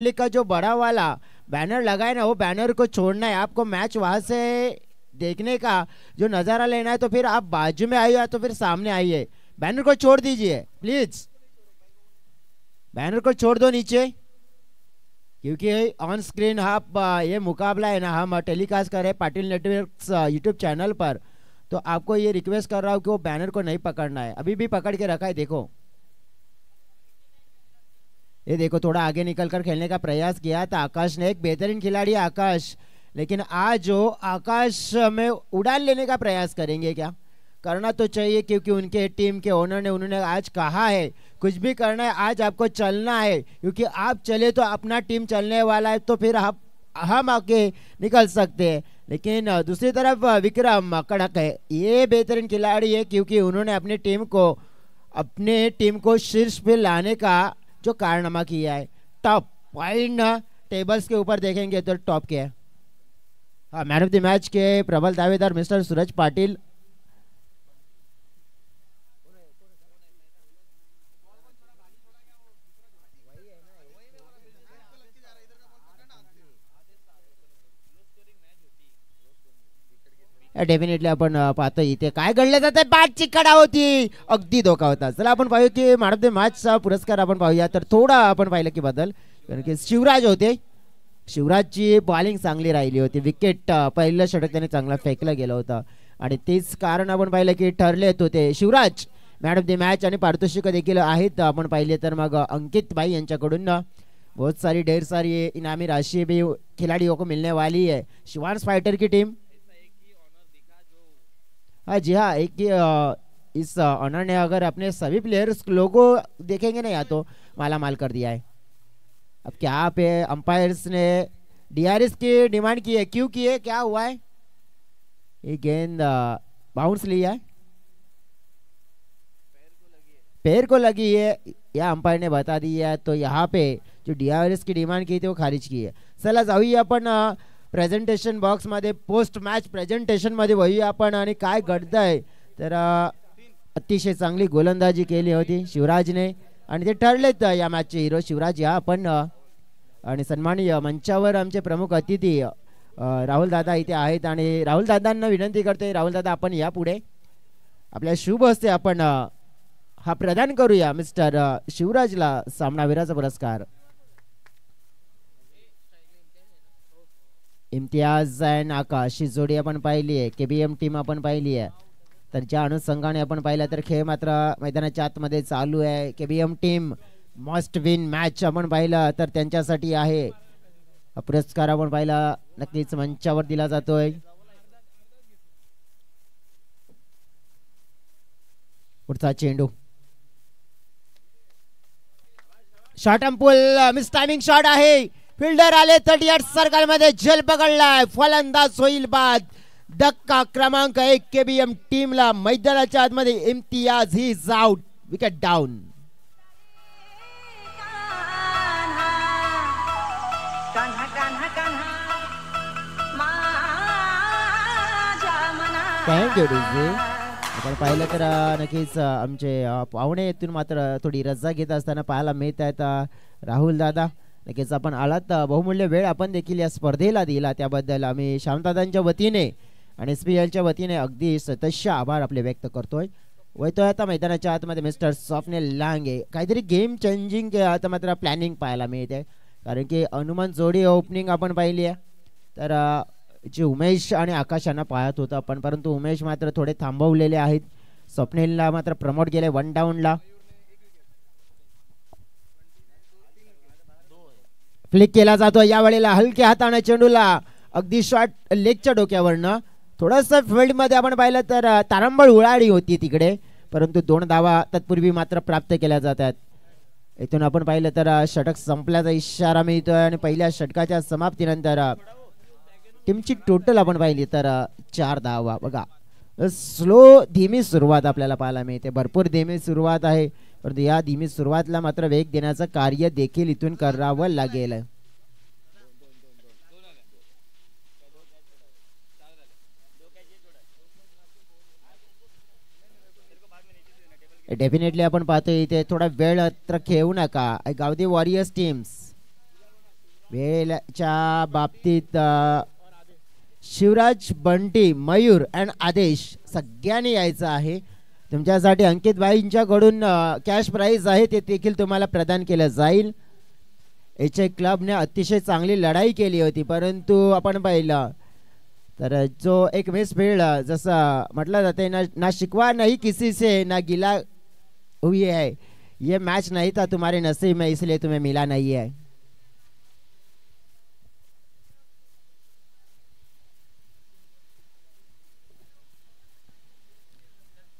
का जो बड़ा वाला बैनर लगा है ना, वो बैनर को छोड़ना है आपको। मैच वहां से देखने का जो नज़ारा लेना है तो फिर आप बाजू में आइए या तो फिर सामने आइए। बैनर को छोड़ दीजिए प्लीज, बैनर को छोड़ दो नीचे, क्योंकि ऑन स्क्रीन आप ये मुकाबला है ना हम टेलीकास्ट कर रहे हैं पाटिल नेटवर्क्स यूट्यूब चैनल पर। तो आपको ये रिक्वेस्ट कर रहा हूँ कि वो बैनर को नहीं पकड़ना है, अभी भी पकड़ के रखा है। देखो ये देखो, थोड़ा आगे निकलकर खेलने का प्रयास किया था आकाश ने, एक बेहतरीन खिलाड़ी है आकाश, लेकिन आज जो आकाश में उड़ान लेने का प्रयास करेंगे क्या? करना तो चाहिए, क्योंकि उनके टीम के ओनर ने उन्होंने आज कहा है कुछ भी करना है आज आपको चलना है, क्योंकि आप चले तो अपना टीम चलने वाला है, तो फिर आप हम आगे निकल सकते हैं। लेकिन दूसरी तरफ विक्रम कड़क है, ये बेहतरीन खिलाड़ी है, क्योंकि उन्होंने अपने टीम को शीर्ष पे लाने का जो कारनामा किया है। टॉप पॉइंट टेबल्स के ऊपर देखेंगे तो टॉप के है। हाँ, मैन ऑफ द मैच के प्रबल दावेदार मिस्टर सूरज पाटिल। डेफिनेटली आपण पाहतो इथे काय घडलं जाते, बॅटची कडा होती, अगदी धोका होता। चला आपण पाहूया की मॅन ऑफ द मॅचचा पुरस्कार आपण पाहूया। तर थोडा आपण पाहिलं की बदल, कारण की शिवराज होते, शिवराजची बॉलिंग चांगली राहिली होती, विकेट पहिलं षटक त्याने चांगला फेकलं गेलं होतं आणि तेच कारण आपण पाहिलं की ठरलेत होते Shivraj man of the match. आणि पारितोषिक देखील आहेत आपण पाहिले तर मग अंकित भाई यांच्याकडून बहुत सारी ढेर सारी इनामी राशि भी खिलाड़ियों को मिलने वाली है। शिवांश फाइटर की टीम, हाँ जी हाँ, एक इस ऑनर ने अगर अपने सभी प्लेयर्स लोगो देखेंगे ना, या तो माला माल कर दिया है। अब क्या पे अंपायर्स ने डीआरएस की डिमांड की है, क्यों की है, क्या हुआ है? ये गेंद बाउंस लिया है, पैर को लगी है या अंपायर ने बता दिया है, तो यहाँ पे जो डीआरएस की डिमांड की थी वो खारिज की है। चला जाऊया आपण प्रेझेंटेशन बॉक्स मध्ये, पोस्ट मॅच प्रेझेंटेशन मध्ये वळूया आपण आणि काय घडतंय तर अतिशय चांगली गोलंदाजी केली होती शिवराजने आणि ते ठरलेत या मॅचचे हिरो शिवराज या आपण। आणि सन्माननीय मंचावर आमचे प्रमुख अतिथी राहुल दादा इथे आहेत आणि राहुल दादांना विनंती करते, राहुल दादा आपण या पुढे, आपल्या शुभ हस्ते आपण हा प्रदान करूया मिस्टर शिवराजला सामनावीराचा पुरस्कार। इम्तियाज अँड आकाश ही जोडी आपण पाहिली आहे, केबीएम टीम आपण पाहिली आहे, तर ज्या अनुषंगाने आपण पाहिलं तर खेळ मात्र मैदानाच्या आतमध्ये चालू आहे। KBM team must win match आपण पाहिलं तर त्यांच्यासाठी आहे, पुरस्कार आपण पाहिला नक्कीच मंचावर दिला जातोय। पुढचा चेंडू, shot ampoule, miss timing shot आहे, फिल्डर आले 38 सर्कल मध्ये, झेल पकडलाय, फलंदाज होईल बाद। धक्का क्रमांक 1 केबीएम टीमला मैदानाच्या आतमध्ये, Imtiaz he is out, wicket down. Thank you DJ. आपण पाहिलं तर नक्कीच आमचे पाहुणे इथून मात्र थोडी रजा घेत असताना पाहायला मिळत आहेत राहुल दादा। नक्कीच आपण आलात, बहुमूल्य वेळ आपण देखील या स्पर्धेला दिला, त्याबद्दल आम्ही श्यामदादांच्या वतीने आणि एसपीएलच्या वतीने अगदी सतश्य आभार आपले व्यक्त करतोय। वैतोय आता मैदानाच्या आतमध्ये मिस्टर स्वप्नील लांगे, काहीतरी गेम चेंजिंग आता मात्र प्लॅनिंग पाहायला मिळते, कारण की हनुमान जोडी ओपनिंग आपण पाहिली आहे तर जे उमेश आणि आकाश यांना पाहत होता आपण, परंतु उमेश मात्र थोडे थांबवलेले आहेत, स्वप्नीलला मात्र प्रमोट केले 1 डाऊनला। फ्लिक केला जातो यावेळेला हलक्या हाताने चेंडूला, अगदी शॉट लेगच्या डोक्यावरनं, थोडस फील्ड मध्ये आपण पाहिलं तर तारंबळ उडाली होती तिकडे, परंतु 2 धावा तत्पूर्वी मात्र प्राप्त केल्या जातात। इथून आपण पाहिलं तर षटक संपल्याचा इशारा मिळतोय आणि पहिल्या षटकाच्या समाप्तीनंतर टीमची टोटल आपण पाहिली तर 4 धावा। बघा स्लो धीमी सुरुवात आपल्याला पाहायला मिळते, भरपूर धीमी सुरुवात आहे, परंतु या धीमी सुरुवातला मात्र वेग देण्याचं कार्य देखील इथून करावं लागेल। डेफिनेटली आपण पाहतो इथे थोडा वेळ तर खेळू नका, गावदी वॉरियर्स टीम्स वेळेच्या बाबतीत शिवराज, बंटी, मयूर अँड आदेश सगळ्यांनी यायचं आहे. तुमच्यासाठी अंकित भाईंच्याकडून कॅश प्राइज आहे ते देखील तुम्हाला प्रदान केलं जाईल. एच क्लबने अतिशय चांगली लढाई केली होती, परंतु आपण पाहिलं तर जो एक मिसफील्ड जसं म्हटलं जाते ना शिकवा नहीं किसी से ना गिला हुई है, ये मैच नहीं था तुम्हारे नसीब में इसलिए तुम्हें मिला नहीं है.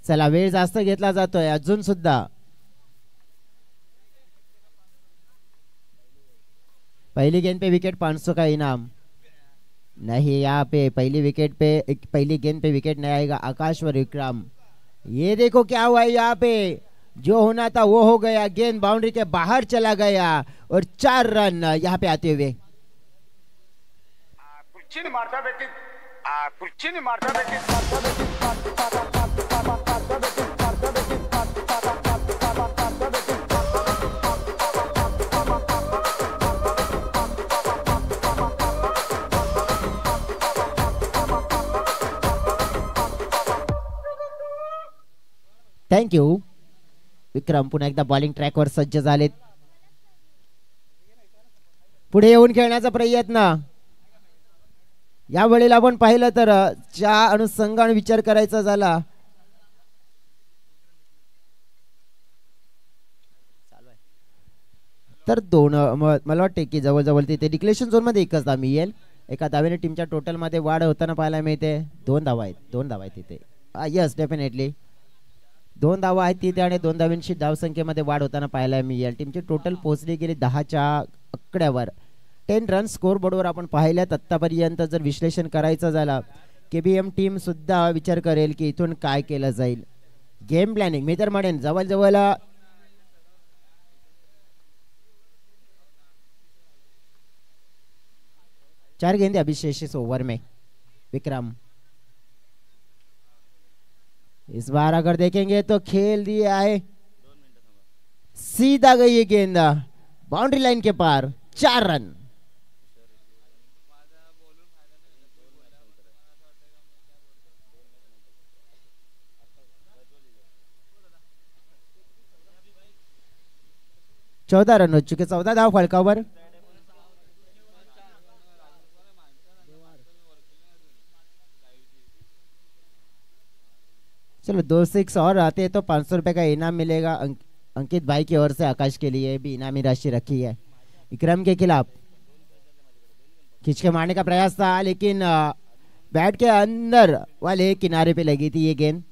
चला वेळ जास्त घेतला जातोय अजून सुद्धा. पहली गेंद पे विकेट 500 का इनाम नहीं. यहाँ पे पहली गेंद पे विकेट नहीं आएगा. आकाश व विक्रम, ये देखो क्या हुआ है यहाँ पे. जो होना था वो हो गया. गेंद बाउंड्री के बाहर चला गया और 4 रन यहाँ पे आते हुए. Thank you. विक्रम पुन्हा एकदा बॉलिंग ट्रॅकवर सज्ज झालेत. पुढे येऊन खेळण्याचा प्रयत्न. या वेळेला आपण पाहिलं तर ज्या अनुषंगाने विचार करायचा झाला तर मला वाटते की जवळजवळ तिथे डिक्लेरेशन झोन मध्ये एकच धाव येईल. एका धावेने टीमच्या टोटल मध्ये वाढ होताना पाहायला मिळते. 2 धावा आहेत तिथे. यस डेफिनेटली 2 धावा आहेत तिथे आणि 2 धावांची धावसंख्येमध्ये वाढ होताना पाहायला मिळेल. टीमची टोटल पोहोचली गेली 10च्या आकड्यावर. 10 रन स्कोर बोर्डवर आपण पाहिल्यात आत्तापर्यंत. जर विश्लेषण करायचं झालं KBM टीम सुद्धा विचार करेल की इथून काय केलं जाईल. गेम प्लॅनिंग मी तर म्हणेन जवळजवळ 4 गेंदे अभिषेक इस ओवर में. विक्रम इस बार अगर देखेंगे तो खेल दिया है, सीधा गई ये गेंद बाउंड्री लाइन के पार. 4 रन. चौदह रन हो चुके. 14 धाव फलकावर. चलो 2 6 और आते हैं तो 500 रुपए का इनाम मिलेगा. अंकित भाई की ओर से आकाश के लिए भी इनामी राशि रखी है. विक्रम के खिलाफ खींच के मारने का प्रयास था, लेकिन बैट के अंदर वाले किनारे पे लगी थी ये गेंद.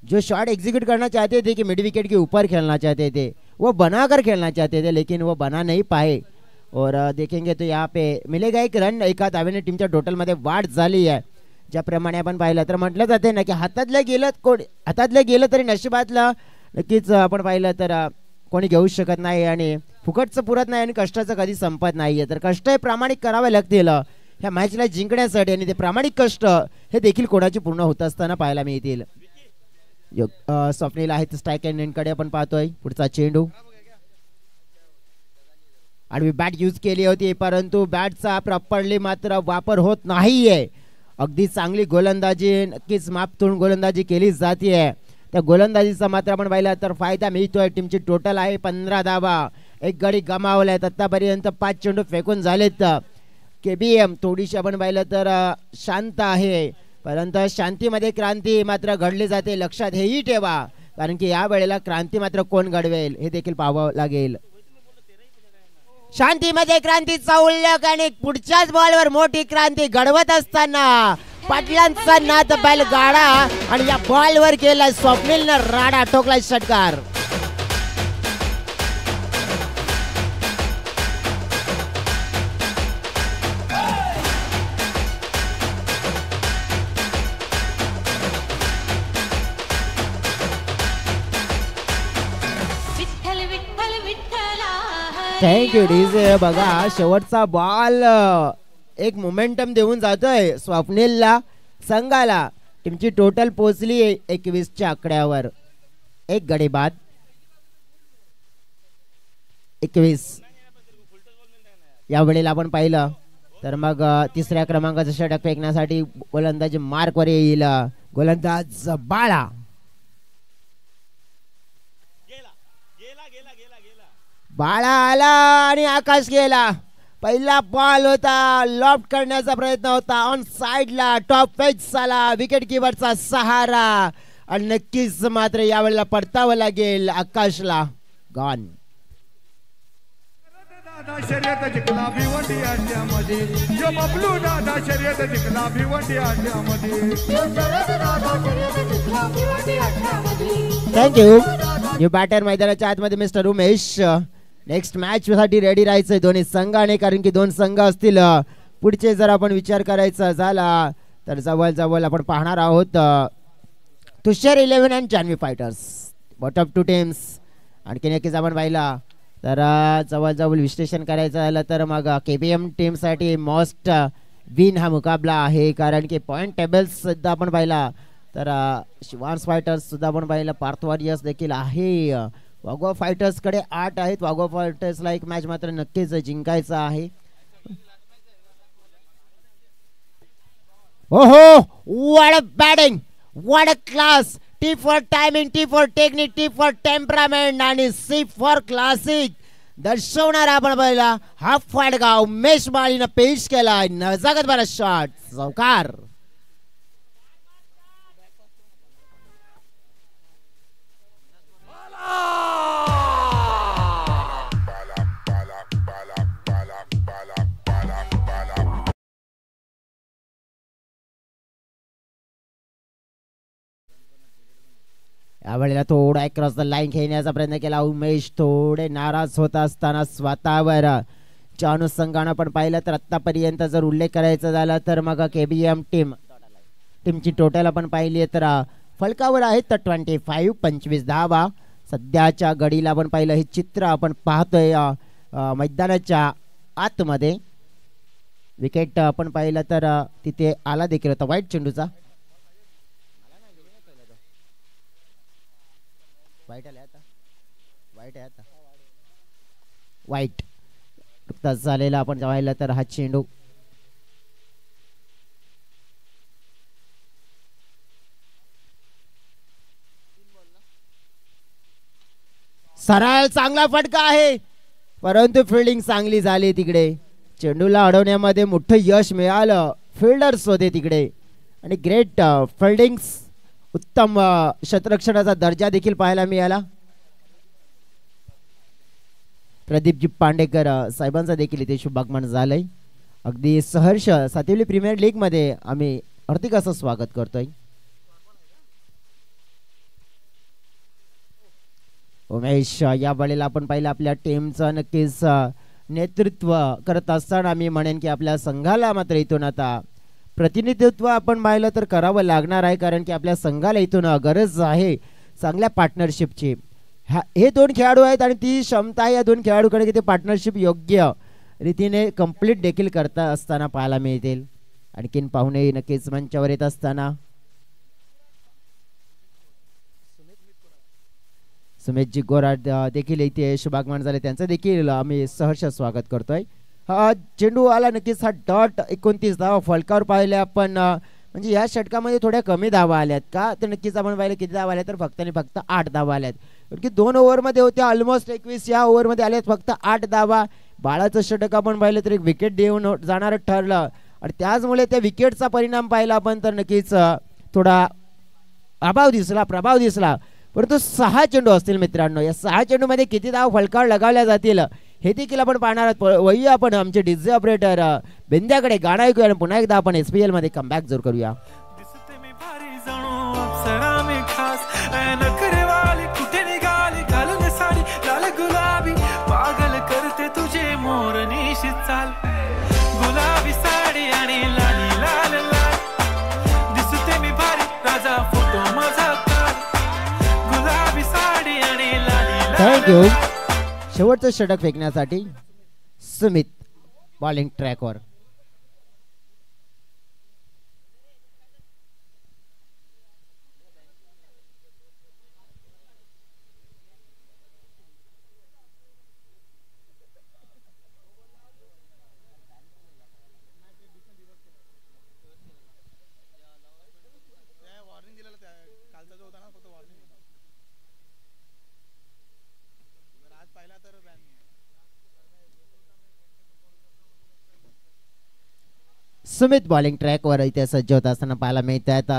जो शॉट एग्जीक्यूट करना चाहते थे कि मिड विकेट के ऊपर खेलना चाहते थे, वो बनाकर खेलना चाहते थे, लेकिन वो बना नहीं पाए. और देखेंगे तो यहाँ पे मिलेगा एक रन. एका धावेने टीमच्या टोटल मध्ये वाढ झाली आहे. ज्याप्रमाणे आपण पाहिलं तर म्हटलं जाते ना की हातातलं गेलं तरी नशिबातलं नक्कीच आपण पाहिलं तर कोणी घेऊ शकत नाही आणि फुकटचं पुरत नाही आणि कष्टाचं कधी संपत नाहीये. तर कष्ट हे प्रामाणिक करावे लागतील ह्या मॅचला जिंकण्यासाठी आणि ते प्रामाणिक कष्ट हे देखील कोणाचे पूर्ण होत असताना पाहायला मिळतील. स्वप्नील आहे स्ट्राईक एंड कडे आपण पाहतोय. पुढचा चेंडू आडवी बॅट यूज केली होती, परंतु बॅटचा प्रॉपरली मात्र वापर होत नाहीये. अगदी चांगली गोलंदाजी नक्कीच मापतून गोलंदाजी केली जाते. त्या गोलंदाजीचा मात्र आपण पाहिला तर फायदा मिळतोय. टीमची टोटल आहे 15 धावा. एक गडी गमावल्यात. आतापर्यंत 5 चेंडू फेकून झालेत. KBM थोडीशी आपण पाहिलं तर शांत आहे, परंतु शांतीमध्ये क्रांती मात्र घडली जाते. लक्षात हेही ठेवा, कारण की या वेळेला क्रांती मात्र कोण घडवेल हे देखील पाहावं लागेल. शांतीमध्ये क्रांतीचा उल्लेख आणि पुढच्याच बॉलवर मोठी क्रांती घडवत असताना पाटलांचा नाद बैलगाडा आणि या बॉलवर केला स्वप्नीलनं राडा ठोकला षटकार. Thank you DJ. बघा शेवटचा बॉल एक मोमेंटम देऊन जातोय स्वप्नीलला, संघाला. टीमची टोटल पोहोचली 21च्या आकड्यावर. एक गडी बाद 21. यावेळेला आपण पाहिलं तर मग तिसऱ्या क्रमांकाचं षटक फेकण्यासाठी गोलंदाज मार्कवर येईल गोलंदाज बाळा. बाळा आला आणि आकाश गेला. पहिला बॉल होता, लॉफ्ट करण्याचा प्रयत्न होता, ऑन साइडला टॉप पेच आला, विकेट किपरचा सहारा आणि नक्कीच मात्र यावेळेला परतावं लागेल आकाशला. गॉन. शर्यत जिंकला भिवंडी अड्ड्यामध्ये जो बबलू दादा शर्यत जिंकला भिवंडी अड्ड्यामध्ये. थँक्यू. न्यू बॅटर मैदानाच्या आतमध्ये मिस्टर उमेश. नेक्स्ट मॅच साठी रेडी राहायचंय दोन्ही संघाने, कारण की दोन संघ असतील. पुढचे जर आपण विचार करायचा झाला तर जवळ जवळ आपण पाहणार आहोत Tushar 11 and Janhavi fighters, bottom two teams. आणखी नक्कीच आपण पाहिला तर जवळजवळ विश्लेषण करायचं झालं तर मग KBM टीमसाठी मस्ट विन हा मुकाबला आहे, कारण की पॉईंट टेबल्स सुद्धा आपण पाहिला तर शिवान्स फायटर्स सुद्धा आपण पाहिलं, पार्थ वॉरियर्स देखील आहे. वाघोबा फायटर्स कडे 8 आहेत. वाघोबा फायटर्सला एक मॅच मात्र नक्कीच जिंकायचा आहे. ओहो, what a batting, what a class. T for timing, T for technique, T for temperament आणि C for classic दर्शवणार आपण पाहिला हा फटका उमेश माळीनं पेश केला. नजाकत बारा शॉट चौकार. यावेळेला थोडा अक्रॉस द लाईन खेळण्याचा प्रयत्न केला उमेश, थोडे नाराज होत असताना स्वतःवर. च्या अनुषंगानं पण पाहिलं तर आतापर्यंत जर उल्लेख करायचा झाला तर मग KBM टीमची टोटल आपण पाहिली तर फलकावर आहेत तर 25 धावा. सध्याच्या घडीला आपण पाहिलं हे चित्र आपण पाहतोय मैदानाच्या आतमध्ये. विकेट आपण पाहिलं तर तिथे आला देखील होता वाईट चेंडूचा. वाईट नुकताच झालेला आपण पाहिलं तर हा चेंडू सरळ चांगला फटका आहे, परंतु फिल्डिंग चांगली झाली तिकडे. चेंडूला अडवण्यामध्ये मोठं यश मिळालं, फिल्डर्स होते तिकडे आणि ग्रेट फिल्डिंग, उत्तम क्षेत्ररक्षणाचा दर्जा देखील पाहायला मिळाला. प्रदीपजी पांडेकर साहेबांचा देखील इथे शुभागमन झालंय. अगदी सहर्ष सातिवली प्रीमियर लीग मध्ये आम्ही हार्दिक असं स्वागत करतोय. उमेश या वेळेला आपण पाहिलं आपल्या टीमचं नक्कीच नेतृत्व करत असताना मी म्हणेन की आपल्या संघाला मात्र इथून आता प्रतिनिधित्व आपण पाहिलं तर करावं लागणार आहे, कारण की आपल्या संघाला इथून गरज आहे चांगल्या पार्टनरशिपची. हे दोन खेळाडू आहेत आणि ती क्षमता या दोन खेळाडूकडे की ते पार्टनरशिप योग्य रीतीने कंप्लीट देखील करता असताना पाहायला मिळतील. आणखीन पाहुणे नक्कीच मंचावर येत असताना सुमितजी गोराड देखील इथे शुभागमन झाले, त्यांचं देखील आम्ही सहर्ष स्वागत करतोय. हा चेंडू आला नक्कीच, हा डॉट 29 धावा फलकावर पाहिले आपण. म्हणजे या षटकामध्ये थोड्या कमी धावा आल्यात का तर नक्कीच आपण पाहिलं किती धावा आल्या तर फक्त आणि फक्त 8 धावा आल्यात, कारण की 2 ओव्हरमध्ये होत्या ऑलमोस्ट 21, या ओव्हरमध्ये आल्यात फक्त 8 धावा. बाळाचं षटक आपण पाहिलं तर एक विकेट देऊन जाणार ठरलं आणि त्याचमुळे त्या विकेटचा परिणाम पाहिला आपण तर नक्कीच थोडा प्रभाव दिसला. परंतु 6 चेंडू असतील मित्रांनो, या 6 चेंडूमध्ये किती धाव फलकावर लगावल्या जातील हे देखील आपण पाहणार आहोत. वही आपण आमचे डीजे ऑपरेटर बिंद्याकडे गाणं ऐकूया आणि पुन्हा एकदा आपण SPL मध्ये कमबॅक जरूर करूया. थँक्यू. शेवटचं षटक फेकण्यासाठी सुमित बॉलिंग ट्रॅकवर. सुमित बॉलिंग ट्रॅकवर इथे सज्ज होत असताना पाहायला मिळत आहेत.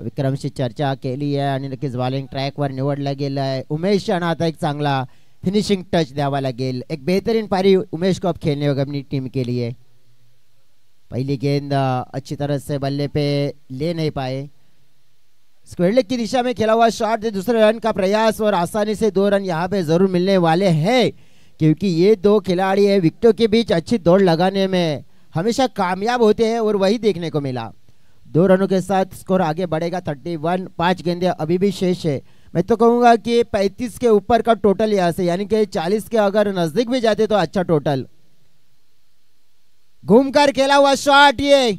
विक्रमशी चर्चा केली आहे आणि नक्कीच बॉलिंग ट्रॅकवर निवडला गेला आहे उमेश. आणि आता एक चांगला फिनिशिंग टच द्यावा लागेल. एक बेहतरीन पारी उमेश को अब खेलने होगा अपनी टीम के लिए. पहली गेंद अच्छी तरह से बल्ले पे ले नहीं पाए. स्क्वायर लेग की दिशा में खेला हुआ शॉट से दूसरे रन का प्रयास और आसानी से 2 रन यहाँ पे जरूर मिलने वाले हैं, क्योंकि ये दो खिलाड़ी है विकेटों के बीच अच्छी दौड़ लगाने में हमेशा कामयाब होते हैं और वही देखने को मिला. 2 रनों के साथ स्कोर आगे बढ़ेगा 31. 5 गेंदें अभी भी शेष है. मैं तो कहूँगा कि 35 के ऊपर का टोटल यहाँ से, यानी कि 40 के अगर नजदीक भी जाते तो अच्छा टोटल. घूमकर खेला हुआ शॉट, ये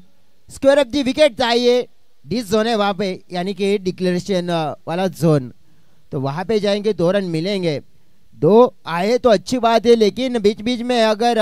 स्क्वायर ऑफ दी विकेट था. ये डिस जोन है वहाँ पे, यानी कि डिक्लेरेशन वाला जोन, तो वहाँ पे जाएंगे 2 रन मिलेंगे. 2 आए तो अच्छी बात है, लेकिन बीच बीच में अगर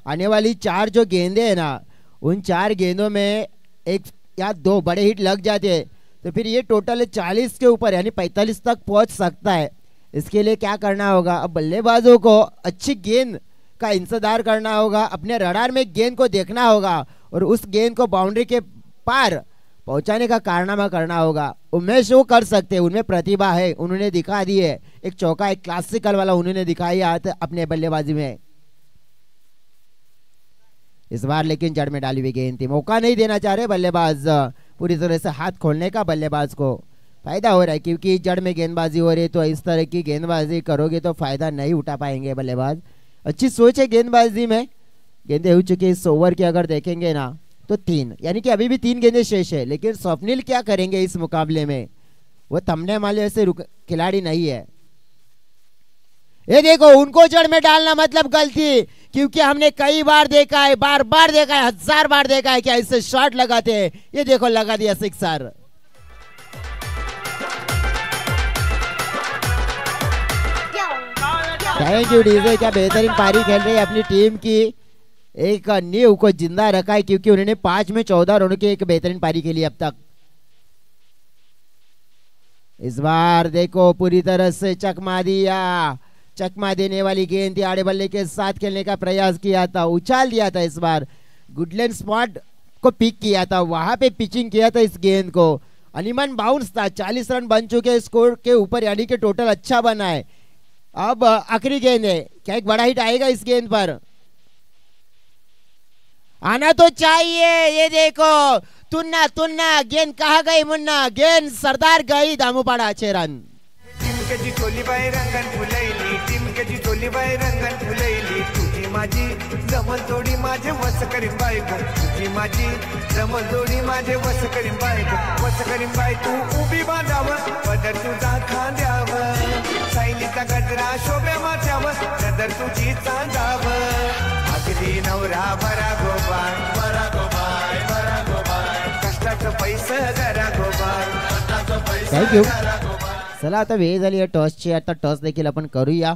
आने वाली 4 जो गेंदे हैं ना, उन 4 गेंदों में 1 या 2 बड़े हिट लग जाते हैं तो फिर ये टोटल 40 के ऊपर यानी 45 तक पहुंच सकता है. इसके लिए क्या करना होगा, अब बल्लेबाजों को अच्छी गेंद का इंतजार करना होगा, अपने रडार में गेंद को देखना होगा और उस गेंद को बाउंड्री के पार पहुंचाने का कारनामा करना होगा. उमेश वो कर सकते हैं, उनमें प्रतिभा है, उन्होंने दिखा दी है. एक चौका, एक क्लासिकल वाला उन्होंने दिखाई हाथ अपने बल्लेबाजी में. इस बार लेकिन जड़ में डाली हुई गेंद थी, मौका नहीं देना चाह रहे बल्लेबाज पूरी तरह से हाथ खोलने का. बल्लेबाज को फायदा हो रहा है क्योंकि जड़ में गेंदबाजी हो रही है, तो इस तरह की गेंदबाजी करोगे तो फायदा नहीं उठा पाएंगे बल्लेबाज. अच्छी सोच है गेंदबाजी में. गेंदें हो चुकी इस ओवर की अगर देखेंगे ना तो 3, यानी कि अभी भी 3 गेंदें शेष है. लेकिन स्वप्निल क्या करेंगे इस मुकाबले में, वो थमने वाले से खिलाड़ी नहीं है. ये देखो, उनको जड़ में डालना मतलब गलती, क्योंकि हमने कई बार देखा है, बार बार देखा है, 1000 बार देखा है कि ऐसे शॉट लगाते हैं. ये देखो लगा दिया 6. थैंक यू डीजे, क्या बेहतरीन पारी खेल रही है अपनी टीम की. एक नींव को जिंदा रखा है क्योंकि उन्होंने 5 में 14 रनों की एक बेहतरीन पारी खेली अब तक. इस बार देखो पूरी तरह से चकमा दिया. चकमा देने वाली गेंद थी, आड़े बल्ले के साथ खेलने का प्रयास किया था, उछाल दिया था. इस बार गुडलैंड स्पॉट को पिक किया था, वहां पे पिचिंग किया था इस गेंद को. अनिमन बाउंस था. 40 रन बन चुके स्कोर के ऊपर, यानी कि टोटल अच्छा बना है. अब आखिरी गेंद है, क्या एक बड़ा हिट आएगा इस गेंद पर, आना तो चाहिए. ये देखो, तुन्ना तुन्ना गेंद कहा गई मुन्ना, गेंद सरदार गई दामूपाड़ा. 6 रन. टिमकेची चोली बाई रंगन फुलैली, टिमकेची चोली बाई रंगन फुलैली. तुझी माझी जमल जोडी माझे वस करीन बायको, तुझी माझी जमल जोडी माझे वस करीन बायको. वस करीन बाय तू उभी बांधावं, पदर तुझा खांद्यावर, सायलीचा गजरा शोभ्या माथ्यावर, नजर तुझी चांदावर. अगदी नवरा बरा गोबाय, बरा गोबाय, बरा गोबाय, कष्टाचं पैसे जरा गोबाय, कष्टाचं पैसे थँक्यू. जरा गोबाय. चला आता वेळ झाली आहे टॉसची. आता टॉस देखील आपण करूया.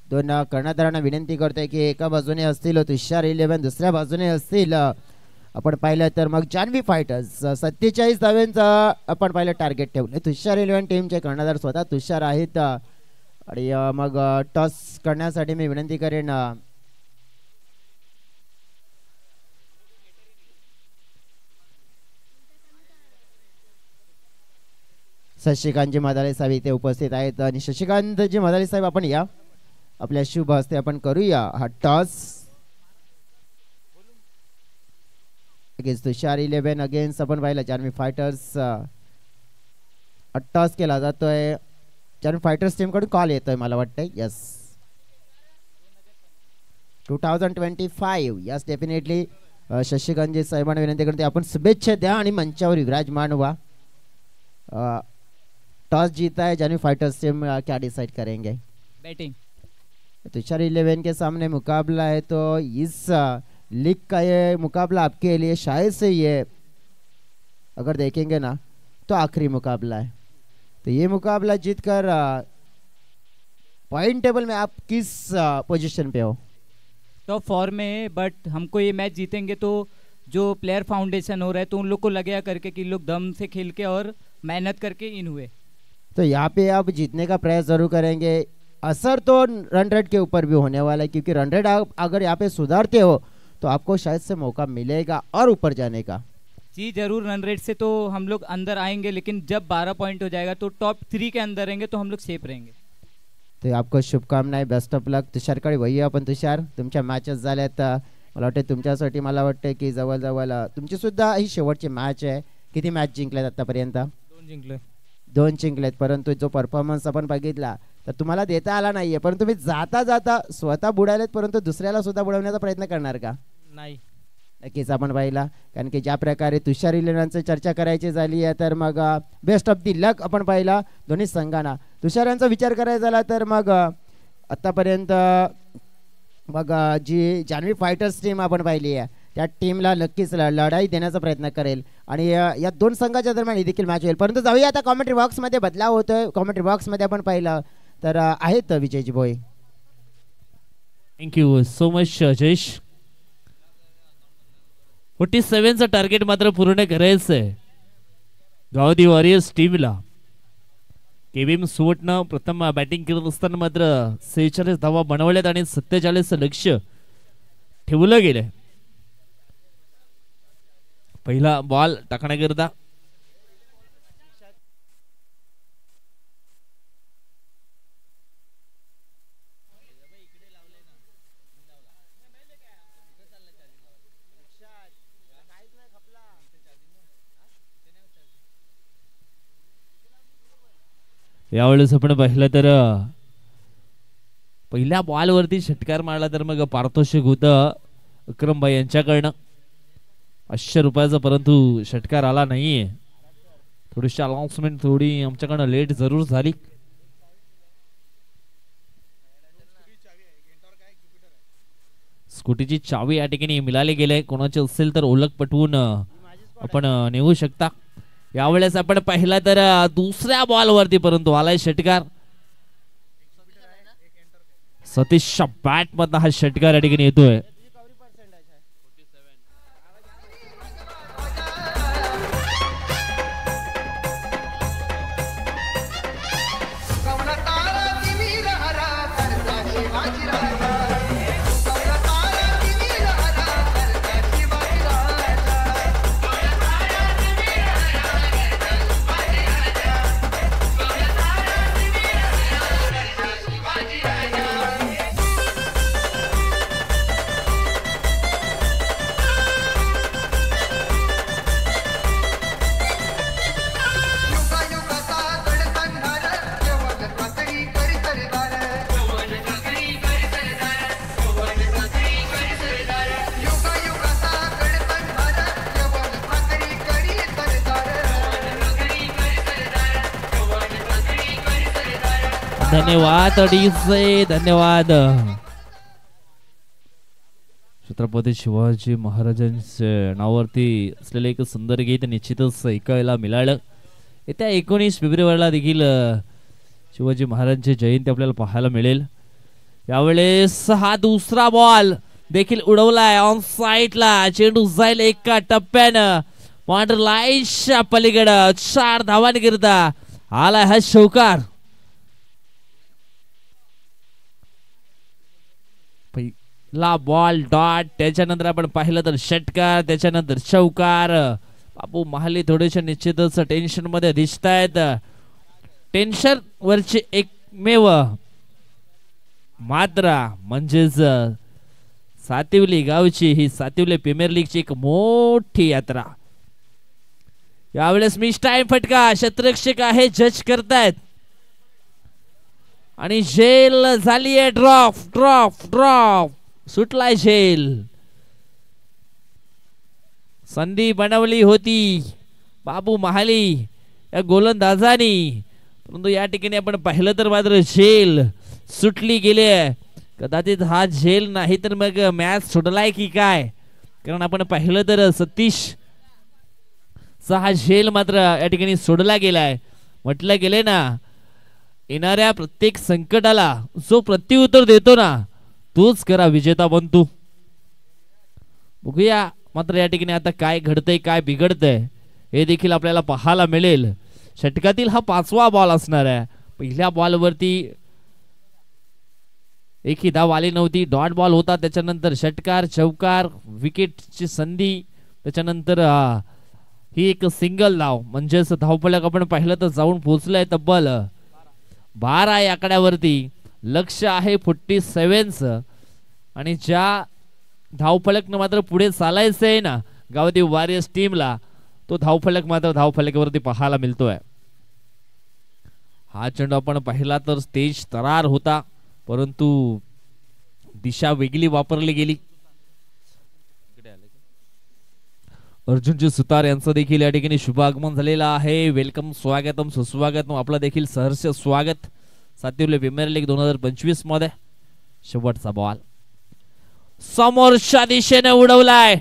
2 कर्णधारांना विनंती करतोय की एका बाजूने असतील तुषार 11, दुसऱ्या बाजूने असतील आपण पाहिलं तर मग जान्हवी फायटर्स. 47 धाव्यांचं आपण पाहिलं टार्गेट ठेवलं. तुषार 11 टीमचे कर्णधार स्वतः तुषार आहेत. आणि मग टॉस करण्यासाठी मी विनंती करेन शशिकांतजी मदाले साहेब इथे उपस्थित आहेत. आणि शशिकांतजी मदाले साहेब आपण या, आपल्या शुभ हस्ते आपण करूया हा टॉस. तुषार 11 अगेन्स्ट आपण पाहिलं जान्हवी फायटर्स. टॉस केला जातोय. जान्हवी फायटर्स टीम कडून कॉल येतोय मला वाटतंय. यस, 2025. Yes definitely. शशिकांतजी साहेबांना विनंती करते आपण शुभेच्छा द्या आणि मंचावर विराजमान व्हा. टॉस जीता है जान्हवी फाइटर्स टीम, क्या डिसाइड करेंगे? बैटिंग. तुषार 11 के सामने मुकाबला है, तो इस लीग का ये मुकाबला आपके लिए शायद से ये अगर देखेंगे ना तो आखिरी मुकाबला है. तो ये मुकाबला जीतकर पॉइंट टेबल में आप किस पोजीशन पे हो? टॉप 4 में है, बट हमको ये मैच जीतेंगे तो जो प्लेयर फाउंडेशन हो रहा है तो उन लोग को लगेगा करके कि लोग दम से खेल के और मेहनत करके इन हुए. तो यहाँ पे आप जीतने का प्रयास जरूर करेंगे. असर तो रन रेट के ऊपर भी होने वाला है, क्योंकि रन रेट आप अगर यहाँ पे सुधारते हो तो आपको शायद से मौका मिलेगा और ऊपर जाने का। जी जरूर, रन रेट से तो हम लोग अंदर आएंगे, लेकिन जब 12 पॉइंट हो जाएगा तो टॉप 3 के अंदर रहेंगे तो हम लोग सेफ रहेंगे। तो आपको शुभकामनाएं, बेस्ट ऑफ लक। तुषारकडे वही पण तुषार, तुमच्या मॅचेस झाल्यात, मला वाटतं तुमच्यासाठी मला वाटतं की जवळजवळ तुमची सुद्धा ही शेवटची मॅच आहे। किती मॅच जिंकल्यात आतापर्यंत? 2 जिंकले। 2 जिंकलेत, परंतु जो परफॉर्मन्स आपण बघितला तर तुम्हाला देता आला नाहीये, पण तुम्ही जाता जाता स्वतः बुडालेत, परंतु दुसऱ्याला सुद्धा बुडवण्याचा प्रयत्न करणार का? नाही, नक्कीच आपण पाहिला, कारण की ज्या प्रकारे तुषार इलेव्हनची चर्चा करायची झाली आहे तर मग बेस्ट ऑफ दी लक आपण पाहिला दोन्ही संघांना। तुषार यांचा विचार करायचा झाला तर मग आतापर्यंत मग जी जान्हवी फायटर्स टीम आपण पाहिली आहे त्या टीमला नक्कीच लढाई देण्याचा प्रयत्न करेल आणि या दोन संघाच्या दरम्यान ही देखील मॅच होईल। परंतु जाऊया आता कॉमेंट्री बॉक्समध्ये बदलाव होतोय। कॉमेंट्री बॉक्समध्ये आपण पाहिलं तर आहेत Vijayji Bhoi. Thank you so much Jayesh. 47चं टार्गेट मात्र पूर्ण करायचं आहे गावदी वॉरियर्स टीमला। केविम सुवटनं प्रथम बॅटिंग करत असताना मात्र 46 धावा बनवल्यात आणि 47 लक्ष ठेवलं गेलंय। पहिला बॉल टाकण्याकरता यावेळेस आपण पाहिलं तर पहिल्या बॉलवरती षटकार मारला तर मग पारितोषिक होतं विक्रमभाई यांच्याकडनं 500 रुपयाचा, परंतु षटकार आला नाहीये। थोडीशी अनाउन्समेंट थोडी आमच्याकडनं लेट जरूर झाली। स्कूटीची चावी या ठिकाणी मिळाली गेले, कोणाची असेल तर ओळख पटवून आपण नेऊ शकता। यावेळेस आपण पाहिला तर दुसऱ्या बॉलवरती परंतु आलाय षटकार। सतीशच्या बॅट मधला हा षटकार या ठिकाणी येतोय। धन्यवाद अडीचे, धन्यवाद। छत्रपती शिवाजी महाराजांच्या नावावरती असलेले एक सुंदर गीत निश्चितच ऐकायला मिळालं। येत्या 19 फेब्रुवारीला देखील शिवाजी महाराजांची जयंती आपल्याला पाहायला मिळेल। यावेळेस हा दुसरा बॉल देखील उडवलाय ऑन साइडला, चेंडू जाईल एका टप्प्यानं बॉर्डर लाईनच्या पलीकडे 4 धावांकरिता आलाय हा षटकार। पहिला बॉल डॉट, त्याच्यानंतर आपण पाहिलं तर षटकार, त्याच्यानंतर चौकार। बाबू महाले थोडेसे निश्चितच टेन्शन मध्ये दिसत आहेत। टेन्शन वरची एकमेव मात्रा म्हणजेच सातिवली गावची ही सातिवली प्रीमियर लीगची एक मोठी यात्रा। यावेळेस मिस टाइम फटका क्षेत्ररक्षक आहे, जज करतायत आणि झेल झाली आहे। ड्रॉप ड्रॉप ड्रॉप सुटलाय झेल। संधी बनवली होती बाबू महाली या गोलंदाजानी, परंतु या ठिकाणी आपण पाहिलं तर मात्र झेल सुटली गेली। कदाचित हा झेल नाही तर मग मॅच सोडलाय की काय, कारण आपण पाहिलं तर सतीश हा झेल मात्र या ठिकाणी सोडला गेलाय। म्हटलं गेले ना, येणाऱ्या प्रत्येक संकटाला जो प्रत्युत्तर देतो ना तोच खरा विजेता बनतो। बघूया मात्र या ठिकाणी आता काय घडतंय काय बिघडतंय हे देखील आपल्याला पाहायला मिळेल। षटकातील हा 5वा बॉल असणार आहे। पहिल्या बॉलवरती एकही धाव आली नव्हती. डॉट बॉल होता, त्याच्यानंतर षटकार, चौकार, विकेटची संधी, त्याच्यानंतर ही एक सिंगल धाव. म्हणजेच धावफलक आपण पाहिलं तर जाऊन पोहोचलंय तब्बल 12 या आकड्यावरती. लक्ष आहे 47 आणि ज्या धावफलकनं मात्र पुढे चालायचंय ना गावदेवी वॉरियर्स टीमला, तो धावफलक मात्र धावफलकावरती पाहायला मिळतोय. हा चेंडू आपण पाहिला तर तेज तरार होता, परंतु दिशा वेगळी वापरली गेली. अर्जुनजी सुतार यांचं देखील या ठिकाणी शुभ आगमन झालेलं आहे. वेलकम, स्वागतम, सुस्वागतम, आपलं देखील सहर्ष स्वागत. सातवी प्रीमियर लीग 2025 मध्ये शेवटचा बॉल समोरच्या दिशेने उडवलाय.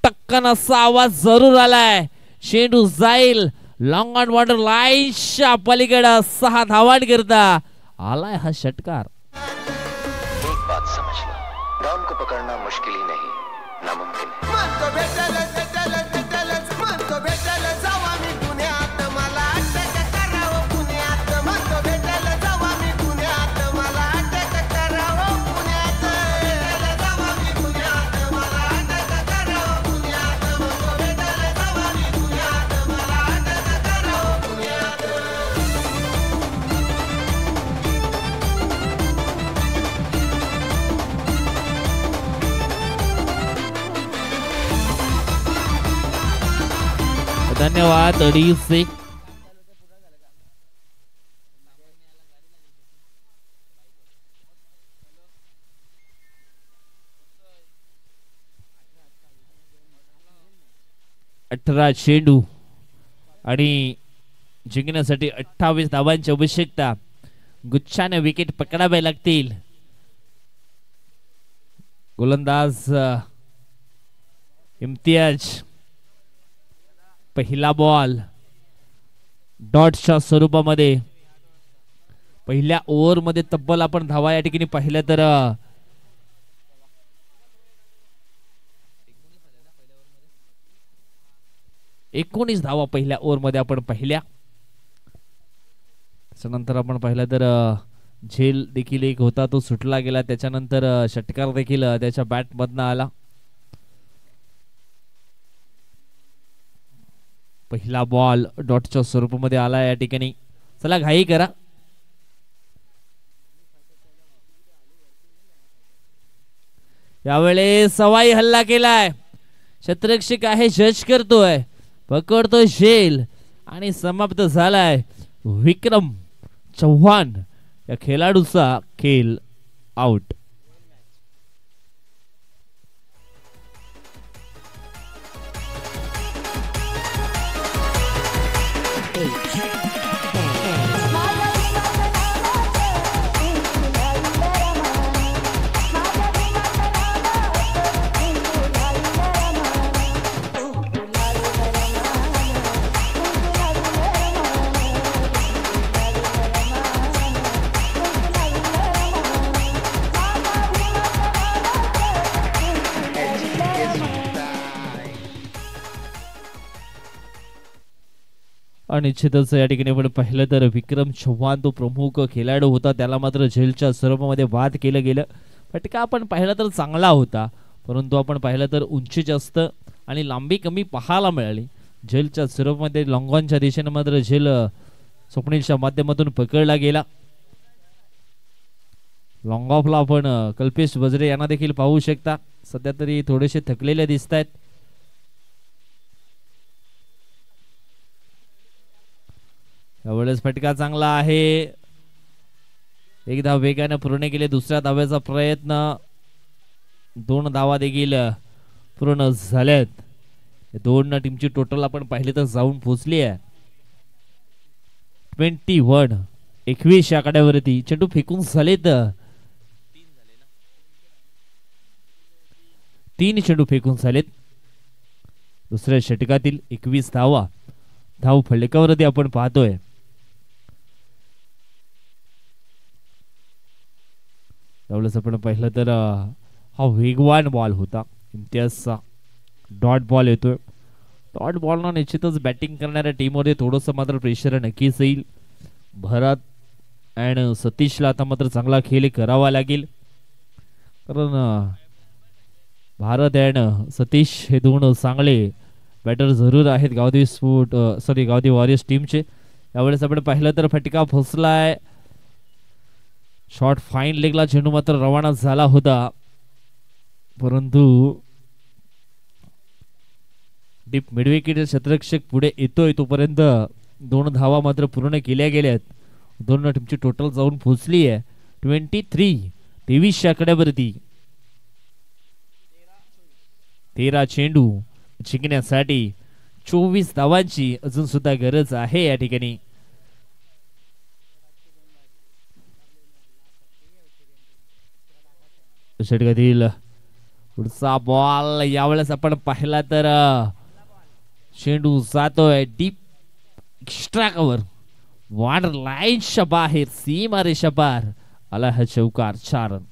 टक्कन असा आवाज जरूर आलाय. चेंडू जाईल लॉंग ऑन बॉर्डर लाईनच्या पलीकडे 6 धावांकरता आलाय हा षटकार. एक बात समझ लो, डाउन को पकड़ना मुश्किल ही नहीं, नामुमकिन है. धन्यवाद अडीचे. अठरा चेंडू आणि जिंकण्यासाठी 28 धावांची आवश्यकता. गुच्छाने विकेट पकडावे लागतील. गोलंदाज इम्तियाज. पहिला बॉल डॉटच्या स्वरूपामध्ये. पहिल्या ओव्हर मध्ये तब्बल आपण धावा या ठिकाणी पाहिल्या तर 19 धावा पहिल्या ओव्हर मध्ये आपण पाहिल्या. त्याच्यानंतर आपण पाहिलं तर झेल देखील एक होता, तो सुटला गेला. त्याच्यानंतर षटकार देखील त्याच्या बॅट मधनं आला. पहिला बॉल डॉटच्या स्वरूपामध्ये आला या ठिकाणी. चला घाई करा. यावेळेस सवाई हल्ला केलाय. क्षेत्ररक्षक आहे, जज करतोय, पकडतोय झेल आणि समाप्त झालाय. विक्रम चव्हाण या खेळाडूचा खेळ आउट. निश्चितच या ठिकाणी आपण पाहिलं तर विक्रम चव्हाण तो प्रमुख खेळाडू होता, त्याला मात्र झेलच्या स्वरूपामध्ये बाद केलं गेलं. फटका आपण पाहिला तर चांगला होता, परंतु आपण पाहिलं तर उंची जास्त आणि लांबी कमी पाहायला मिळाली. झेलच्या स्वरूपामध्ये लॉंगॉनच्या दिशेने मात्र झेल स्वप्नीलच्या माध्यमातून पकडला गेला. लॉंग ऑफला आपण कल्पेश वजरे यांना देखील पाहू शकता. सध्या तरी थोडेसे थकलेले दिसत आहेत. यावेळेस फटका चांगला आहे. एक धाव वेगाने पूर्ण केले. दुसऱ्या धाव्याचा प्रयत्न. 2 धावा देखील पूर्ण झाल्यात. 2 टीमची टोटल आपण पाहिले तर जाऊन पोहोचली आहे 21 आकड्यावरती. चेंडू फेकून झालेत 3 चेंडू फेकून झालेत. दुसऱ्या षटकातील 21 धावा धाव फलकावरती आपण पाहतोय. त्यावेळेस आपण पाहिलं तर हा वेगवान बॉल होता. इम्तियाजचा डॉट बॉल येतोय. डॉट बॉलनं निश्चितच बॅटिंग करणाऱ्या टीममध्ये थोडंसं मात्र प्रेशर नक्कीच येईल. भरत अँड सतीशला आता मात्र चांगला खेळ करावा लागेल. कारण भारत अँड सतीश हे दोन चांगले बॅटर जरूर आहेत गावदेवी वॉरियर्स टीमचे. यावेळेस आपण पाहिलं तर फटका फसलाय. शॉट फाईन लेगला चेंडू मात्र रवाना झाला होता, परंतु डीप मिडविकेट क्षेत्ररक्षक पुढे येतोय तोपर्यंत 2 धावा मात्र पूर्ण केल्या गेल्यात. दोन टीमची टोटल जाऊन पोहोचली आहे 23 आकड्यावरती. 13 चेंडू जिंकण्यासाठी 24 धावांची अजून सुद्धा गरज आहे या ठिकाणी. षटकातील पुढचा बॉल यावेळेस आपण पाहिला तर चेंडू जातोय डीप एक्स्ट्रा कव्हर वॉर्डर लाईनच्या बाहेर सीमा रेषा पार आला हा चौकार. 4 रन.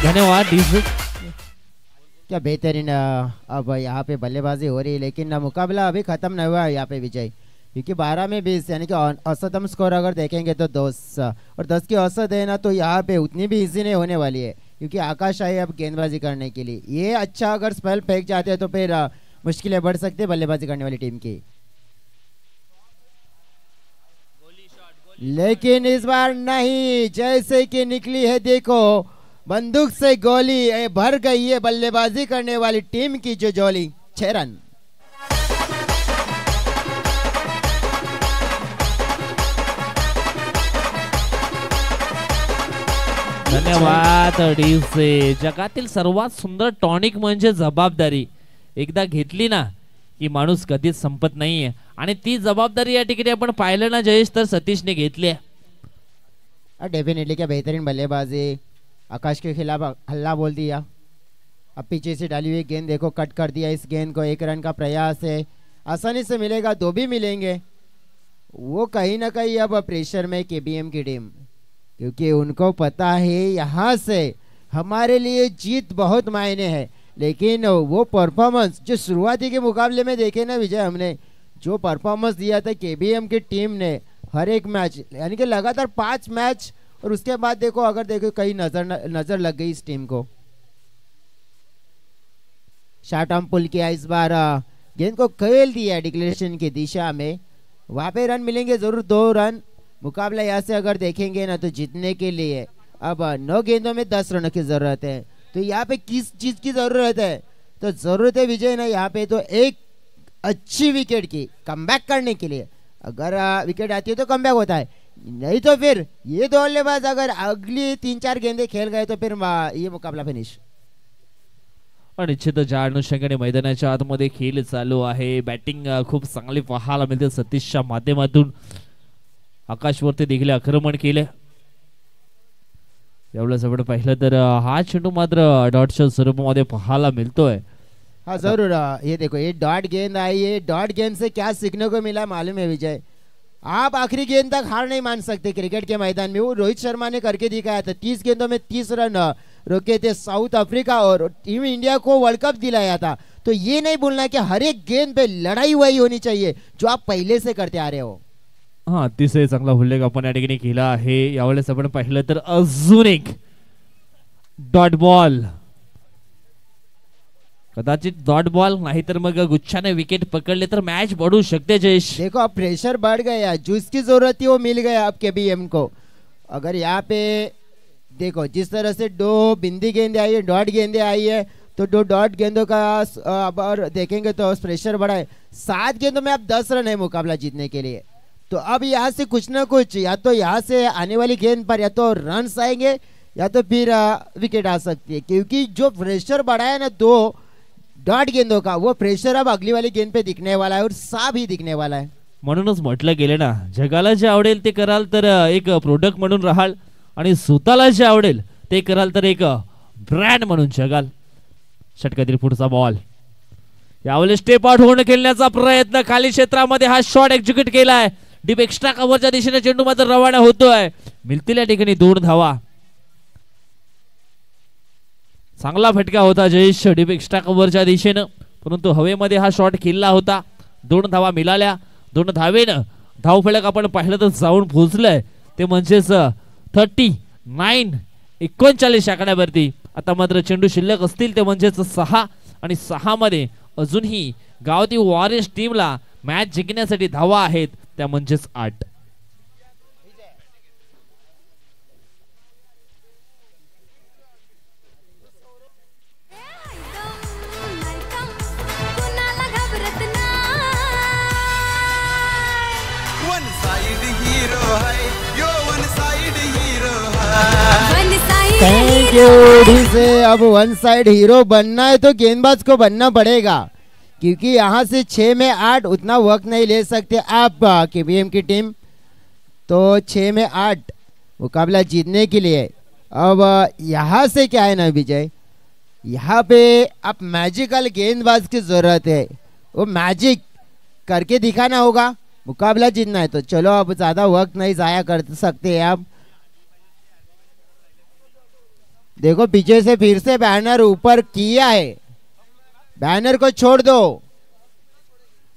धन्यवाद. क्या बेहतरीन अब यहाँ पे बल्लेबाजी हो रही है, लेकिन मुकाबला अभी खत्म नहीं हुआ है यहाँ पे विजय, क्योंकि 12 में 20 यानी कि औसतम स्कोर अगर देखेंगे तो 10 और 10 की औसत है ना, तो यहाँ पे उतनी भी इजी नहीं होने वाली है, क्योंकि आकाश आए अब गेंदबाजी करने के लिए. ये अच्छा अगर स्पेल फेंक जाते हैं तो फिर मुश्किलें बढ़ सकती है बल्लेबाजी करने वाली टीम की. लेकिन इस बार नहीं, जैसे कि निकली है देखो बंदूक से गोली, भर गई है बल्लेबाजी करने वाली टीम की जो जोली. 6 रन. धन्यवाद. डीसे जगातील सर्वात सुंदर टॉनिक म्हणजे जबाबदारी. एकदा घेतली ना की माणूस कधीच संपत नाहीये, आणि ती जबाबदारी या ठिकाणी आपण पाहिलं ना जयेश, तर सतीशने घेतली आहे. डेफिनेटली क्या बेहतरीन बल्लेबाजी. आकाश के खिलाफ हल्ला बोल दिया. अब पीछे से डाली हुई गेंद देखो कट कर दिया. इस गेंद को 1 रन का प्रयास है, आसानी से मिलेगा, 2 भी मिलेंगे. वो कहीं ना कहीं अब प्रेशर में केबीएम की टीम, क्योंकि उनको पता है यहाँ से हमारे लिए जीत बहुत मायने है. लेकिन वो परफॉर्मेंस जो शुरुआती के मुकाबले में देखे ना विजय, हमने जो परफॉर्मेंस दिया था केबीएम की टीम ने हर एक मैच, यानी कि लगातार 5 मैच, और उसके बाद देखो अगर देखो कहीं नजर लग गई इस टीम को. शॉर्ट आर्म पुल किया इस बार, गेंद को खेल दिया डिक्लेरेशन की दिशा में. वहां पे रन मिलेंगे जरूर, 2 रन. मुकाबला यहाँ से अगर देखेंगे ना तो जीतने के लिए अब 9 गेंदों में 10 रनों की जरूरत है. तो यहाँ पे किस चीज की जरूरत है? तो जरूरत है विजय ना यहाँ पे तो एक अच्छी विकेट की, कमबैक करने के लिए. अगर विकेट आती है तो कमबैक होता है, नहीं तो फिर ये 2 बल्लेबाज अगर अगली 3-4 गेंदे खेल गए तो फिर ये मुकाबला फिनिश. निश्चित ज्या अनुषंगाने मैदानाच्या आतमध्ये खेळ चालू आहे, बॅटिंग खूप चांगली पाहायला मिळते सतीशच्या माध्यमातून. आकाशवरती देखील आक्रमण केले. यावेळेस आपण पाहिलं तर हा चेंडू मात्र डॉटच्या स्वरूपामध्ये पाहायला मिळतोय. हाँ जरूर. ये देखो ये डॉट गेंद आई है. डॉट गेंद से क्या सीखने को मिला मालूम है विजय? आप आखिरी गेंद तक हार नहीं मान सकते क्रिकेट के मैदान में. वो रोहित शर्मा ने करके दिखाया था. 30 गेंदों में 30 रन रोके थे साउथ अफ्रीका और टीम इंडिया को वर्ल्ड कप दिलाया था. तो ये नहीं बोलना कि हर एक गेंद पे लड़ाई वही होनी चाहिए जो आप पहले से करते आ रहे हो. हा, अतिशय चांगला उल्लेख आपण या ठिकाणी केला आहे. यावेळेस आपण पाहिलं तर अजून एक डॉट बॉल, कदाचित डॉट बॉल नाही तर मग गुच्छाने विकेट पकडले तर मॅच बढ़ू सकते. जयेश देखो अब प्रेशर बढ़ गया, जिसकी जरूरत थी वो मिल गया अब केबीएम को. अगर यहाँ पे देखो जिस तरह से 2 बिंदी गेंदे आई है, डॉट गेंदे आई है, तो 2 डॉट गेंदों का अब देखेंगे तो प्रेशर बढ़ा है. 7 गेंदों में अब 10 रन है मुकाबला जीतने के लिए. तो अब यहाँ से कुछ ना कुछ, या तो यहाँ से आने वाली गेंद पर या तो रन्स आएंगे या तो फिर विकेट आ सकती है, क्योंकि जो प्रेशर बढ़ा है ना 2 डॉट गेंदों का, वो प्रेशर अब अगली वाली गेंद पे दिखने वाला है और साफ ही दिखने वाला है. म्हणूनच म्हटलं गेलं ना, जगाला जे आवडेल ते कराल तर एक प्रोडक्ट म्हणून राहाल, आणि स्वतःला जे आवडेल ते कराल तर एक ब्रँड म्हणून जगाल. षटकातील पुढचा बॉल, यावेळी स्टेप आउट होऊन खेळण्याचा प्रयत्न, खाली क्षेत्रामध्ये हा शॉट एक्झिक्यूट केलाय. डीप एक्स्ट्रा कव्हरच्या दिशेने चेंडू मात्र रवाना होतोय. मिळतील या ठिकाणी 2 धावा. चांगला फटका होता जयेश डीप एक्स्ट्रा कव्हरच्या दिशेने, परंतु हवेमध्ये हा शॉट खेळला होता. 2 धावा मिळाल्या. 2 धावेनं धावफलक आपण पाहिलं तर जाऊन पोहोचलंय ते म्हणजेच 39 आकड्यावरती. आता मात्र चेंडू शिल्लक असतील ते म्हणजेच 6, आणि 6 मध्ये अजूनही गावती वॉरियर्स टीमला मॅच जिंकण्यासाठी धावा आहेत त्या म्हणजेच 8. Thank you. से अब 1 साइड हीरो बनना है तो गेंदबाज को बनना पड़ेगा, क्योंकि यहाँ से 6 में 8 उतना वक्त नहीं ले सकते आप केबीएम की टीम. तो 6 में 8 मुकाबला जीतने के लिए अब यहाँ से क्या है ना विजय, यहाँ पे आप मैजिकल गेंदबाज की जरूरत है. वो मैजिक करके दिखाना होगा, मुकाबला जीतना है. तो चलो अब ज्यादा वक्त नहीं जाया कर सकते आप. देखो पीछे से फिर से बैनर ऊपर किया है, बैनर को छोड़ दो,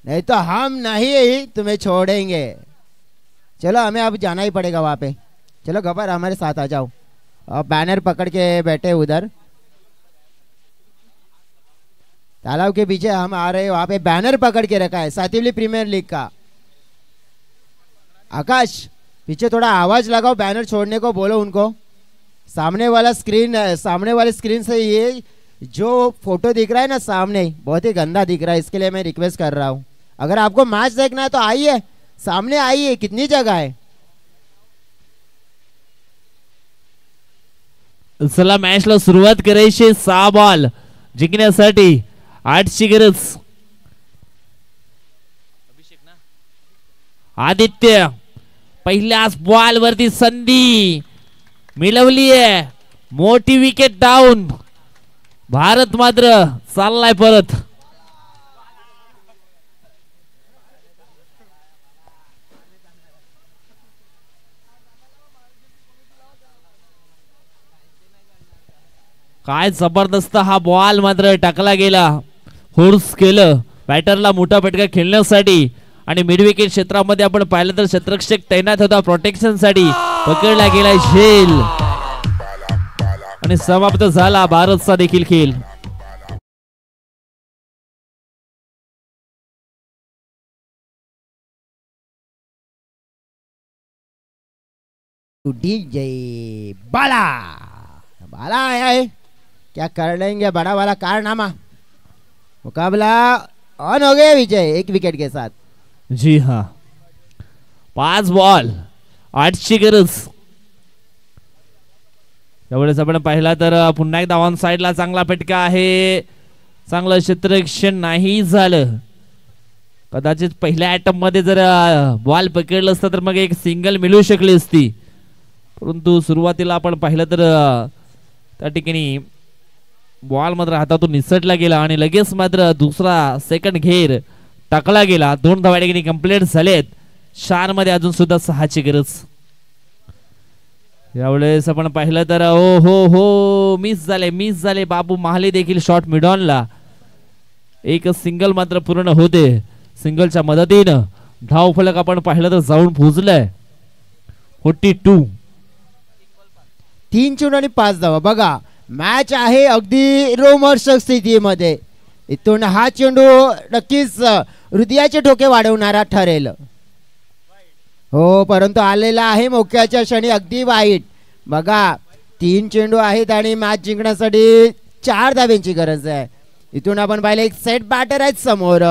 नहीं तो हम नहीं तुम्हें छोड़ेंगे. चलो हमें अब जाना ही पड़ेगा वहां पे. चलो गबर हमारे साथ आ जाओ. अब बैनर पकड़ के बैठे उधर तालाब के पीछे हम आ रहे हैं, वहां पे बैनर पकड़ के रखा है सातिवली प्रीमियर लीग का. आकाश पीछे थोड़ा आवाज लगाओ, बैनर छोड़ने को बोलो उनको. सामने वाले स्क्रीन से ये जो फोटो दिख रहा है ना सामने, बहुत ही गंदा दिख रहा है. इसके लिए मैं रिक्वेस्ट कर रहा हूँ, अगर आपको मैच देखना है तो आइए सामने आइए, कितनी जगह है. चला मॅचला सुरुवात करायची. 6 बॉल जिंकण्यासाठी 8ची गरज. आदित्य पहिल्याच बॉल वरती संधी मिळवली आहे. मोठी विकेट डाऊन. भारत मात्र चाललाय परत. काय जबरदस्त हा बॉल मात्र टाकला गेला. फोर्स केलं बॅटरला मोठा फटका खेळण्यासाठी, आणि मिड विकेट क्षेत्रामध्ये आपण पाहिलं तर क्षेत्ररक्षक तैनात होता प्रोटेक्शन साठी. पकडला गेला झेल आणि समाप्त झाला भारतचा देखील खेळ. डीजे बाला बाला आया है, क्या कर लेंगे बड़ा वाला कारनामा. मुकाबला ऑन हो गया विजय 1 विकेट के साथ. जी हाँ, 5 बॉल 8ची गरज. त्यावेळेस आपण पाहिला तर पुन्हा एकदा ऑन साइडला चांगला फटका आहे. चांगलं क्षेत्ररक्षण नाही झालं. कदाचित पहिल्या अटॅम्प मध्ये जर बॉल पकडलं असतं तर मग एक सिंगल मिळू शकली असती, परंतु सुरुवातीला आपण पाहिलं तर त्या ठिकाणी बॉल मात्र हातातून निसटला गेला आणि लगेच मात्र दुसरा सेकंड घेर टाकला गेला. 2 धावा ठिकाणी कंप्लीट झालेत. 4 मध्ये अजून सुद्धा 6ची गरज. यावेळेस आपण पाहिलं तर ओ हो मिस झाले बाबू महाले देखील शॉट मिडॉनला. एक सिंगल मात्र पूर्ण होते. सिंगलच्या मदतीनं धाव फलक आपण पाहिलं तर जाऊन पोहोचलाय 42. 3 चेंडू आणि 5 धावा. बघा मॅच आहे अगदी रोमहर्षक स्थितीमध्ये. इथून हा चेंडू नक्कीच हृदयाचे ठोके वाढवणारा ठरेल. हो, परंतु आलेला आहे मोक्याच्या क्षणी अगदी वाईट. बघा 3 चेंडू आहेत आणि मॅच जिंकण्यासाठी 4 धाव्यांची गरज आहे. इथून आपण पाहिलं एक सेट बॅटर आहेत समोर.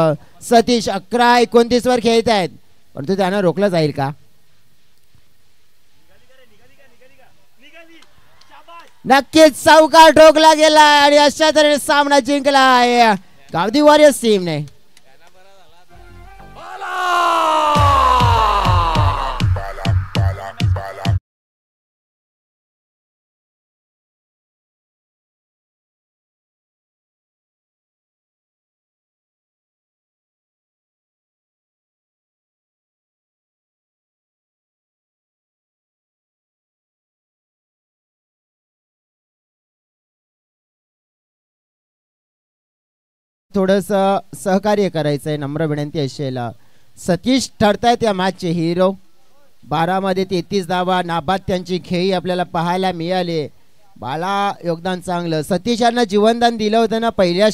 सतीश 11-29 वर खेळत आहेत. परंतु त्यांना रोखलं जाईल का? नक्कीच चौकार ठोकला गेला आणि अशा तऱ्हेने सामना जिंकला आहे गावदी वॉरियर्स टीमने. थोडस सहकार्य करायचंय, नम्र विनंती असेल. सतीश ठरतायत या मॅचचे हिरो. 12 मध्ये 33 धावा, नाबाद त्यांची खेळी आपल्याला पाहायला मिळाली. बाला योगदान चांगलं. सतीश यांना जीवनदान दिलं होतं ना पहिल्या